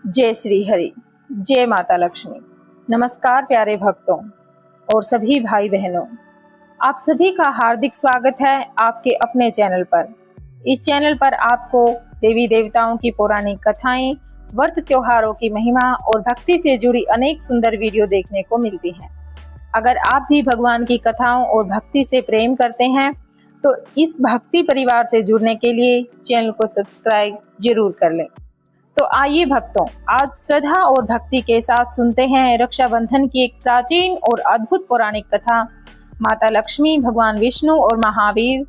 जय श्री हरि, जय माता लक्ष्मी। नमस्कार प्यारे भक्तों और सभी भाई बहनों, आप सभी का हार्दिक स्वागत है आपके अपने चैनल पर। इस चैनल पर आपको देवी देवताओं की पौराणिक कथाएं, व्रत त्योहारों की महिमा और भक्ति से जुड़ी अनेक सुंदर वीडियो देखने को मिलती हैं। अगर आप भी भगवान की कथाओं और भक्ति से प्रेम करते हैं तो इस भक्ति परिवार से जुड़ने के लिए चैनल को सब्सक्राइब जरूर कर लें। तो आइए भक्तों, आज श्रद्धा और भक्ति के साथ सुनते हैं रक्षाबंधन की एक प्राचीन और अद्भुत पौराणिक कथा, माता लक्ष्मी, भगवान विष्णु और महावीर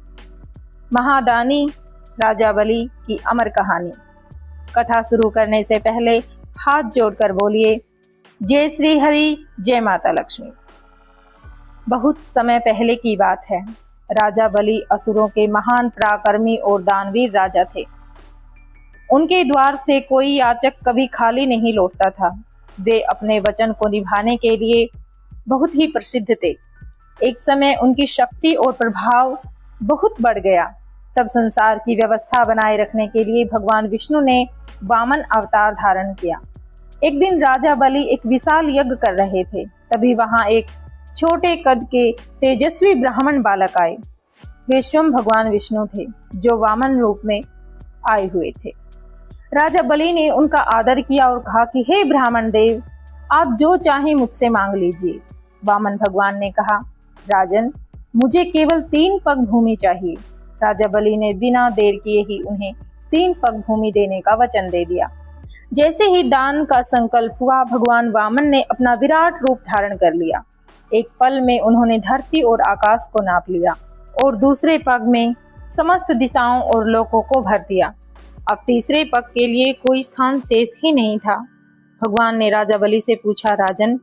महादानी राजा बलि की अमर कहानी। कथा शुरू करने से पहले हाथ जोड़कर बोलिए जय श्री हरि, जय माता लक्ष्मी। बहुत समय पहले की बात है। राजा बलि असुरों के महान पराक्रमी और दानवीर राजा थे। उनके द्वार से कोई याचक कभी खाली नहीं लौटता था। वे अपने वचन को निभाने के लिए बहुत ही प्रसिद्ध थे। एक समय उनकी शक्ति और प्रभाव बहुत बढ़ गया। तब संसार की व्यवस्था बनाए रखने के लिए भगवान विष्णु ने वामन अवतार धारण किया। एक दिन राजा बलि एक विशाल यज्ञ कर रहे थे। तभी वहां एक छोटे कद के तेजस्वी ब्राह्मण बालक आए। वे स्वयं भगवान विष्णु थे, जो वामन रूप में आए हुए थे। राजा बलि ने उनका आदर किया और कहा कि हे ब्राह्मण देव, आप जो चाहें मुझसे मांग लीजिए। वामन भगवान ने कहा, राजन, मुझे केवल 3 पग भूमि चाहिए। राजा बलि ने बिना देर किए ही उन्हें 3 पग भूमि देने का वचन दे दिया। जैसे ही दान का संकल्प हुआ, भगवान वामन ने अपना विराट रूप धारण कर लिया। एक पल में उन्होंने धरती और आकाश को नाप लिया और दूसरे पग में समस्त दिशाओं और लोकों को भर दिया। अब तीसरे पग के लिए कोई स्थान शेष ही नहीं था। भगवान ने राजा बलि से पूछा, राजन,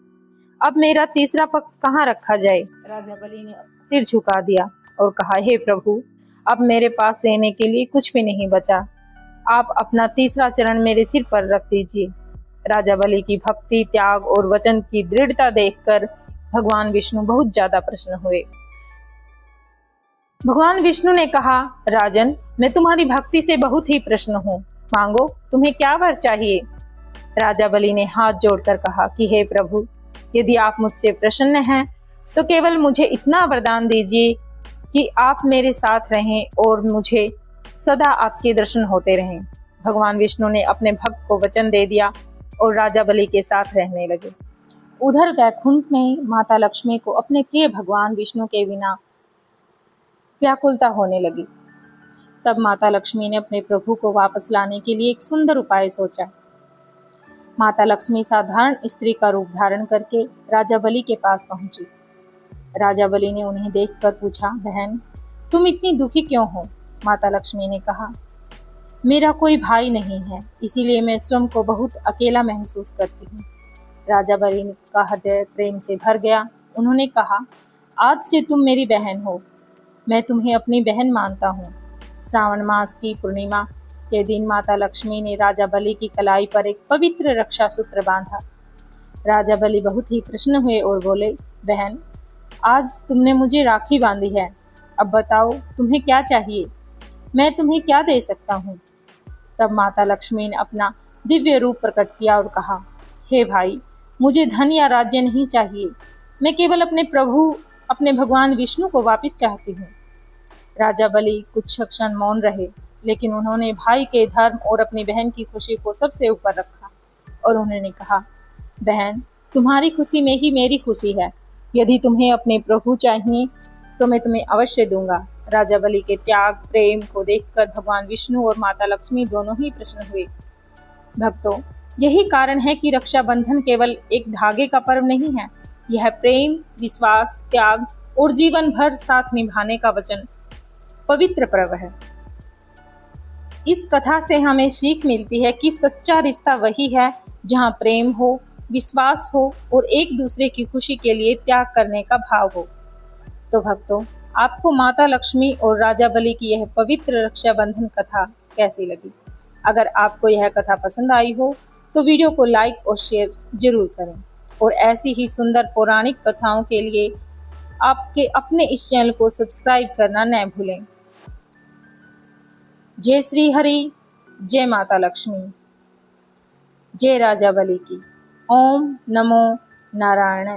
अब मेरा तीसरा पग कहाँ रखा जाए? राजा बलि ने सिर झुका दिया और कहा, हे प्रभु, अब मेरे पास देने के लिए कुछ भी नहीं बचा। आप अपना तीसरा चरण मेरे सिर पर रख दीजिए। राजा बलि की भक्ति, त्याग और वचन की दृढ़ता देखकर भगवान विष्णु बहुत ज्यादा प्रसन्न हुए। भगवान विष्णु ने कहा, राजन, मैं तुम्हारी भक्ति से बहुत ही प्रसन्न हूँ। मांगो, तुम्हें क्या वर चाहिए? राजा बलि ने हाथ जोड़कर कहा कि हे प्रभु, यदि आप मुझसे प्रसन्न हैं तो केवल मुझे इतना वरदान दीजिए कि आप मेरे साथ रहें और मुझे सदा आपके दर्शन होते रहें। भगवान विष्णु ने अपने भक्त को वचन दे दिया और राजा बलि के साथ रहने लगे। उधर वैकुंठ में माता लक्ष्मी को अपने प्रिय भगवान विष्णु के बिना व्याकुलता होने लगी। तब माता लक्ष्मी ने अपने प्रभु को वापस लाने के लिए एक सुंदर उपाय सोचा। माता लक्ष्मी साधारण स्त्री का रूप धारण करके राजा बलि के पास पहुंची। राजा बलि ने उन्हें देखकर पूछा, बहन, तुम इतनी दुखी क्यों हो? माता लक्ष्मी ने कहा, मेरा कोई भाई नहीं है, इसीलिए मैं स्वयं को बहुत अकेला महसूस करती हूँ। राजा बलि का हृदय प्रेम से भर गया। उन्होंने कहा, आज से तुम मेरी बहन हो। मैं तुम्हें अपनी बहन मानता हूँ। श्रावण मास की पूर्णिमा के दिन माता लक्ष्मी ने राजा बलि की कलाई पर एक पवित्र रक्षा सूत्र बांधा। राजा बलि बहुत ही प्रसन्न हुए और बोले, बहन, आज तुमने मुझे राखी बांधी है। अब बताओ, तुम्हें क्या चाहिए? मैं तुम्हें क्या दे सकता हूँ? तब माता लक्ष्मी ने अपना दिव्य रूप प्रकट किया और कहा, हे भाई, मुझे धन या राज्य नहीं चाहिए। मैं केवल अपने प्रभु, अपने भगवान विष्णु को वापस चाहती हूँ। राजा बलि कुछ क्षण मौन रहे, लेकिन उन्होंने भाई के धर्म और अपनी बहन की खुशी को सबसे ऊपर रखा और उन्होंने कहा, बहन, तुम्हारी खुशी में ही मेरी खुशी है। यदि तुम्हें अपने प्रभु चाहिए तो मैं तुम्हें अवश्य दूंगा। राजा बलि के त्याग, प्रेम को देखकर भगवान विष्णु और माता लक्ष्मी दोनों ही प्रसन्न हुए। भक्तों, यही कारण है कि रक्षाबंधन केवल एक धागे का पर्व नहीं है। यह प्रेम, विश्वास, त्याग और जीवन भर साथ निभाने का वचन पवित्र पर्व है। इस कथा से हमें सीख मिलती है कि सच्चा रिश्ता वही है जहाँ प्रेम हो, विश्वास हो और एक दूसरे की खुशी के लिए त्याग करने का भाव हो। तो भक्तों, आपको माता लक्ष्मी और राजा बलि की यह पवित्र रक्षाबंधन कथा कैसी लगी? अगर आपको यह कथा पसंद आई हो तो वीडियो को लाइक और शेयर जरूर करें और ऐसी ही सुंदर पौराणिक कथाओं के लिए आपके अपने इस चैनल को सब्सक्राइब करना न भूलें। जय श्री हरि, जय माता लक्ष्मी। जय राजा बलि की। ओम नमो नारायण।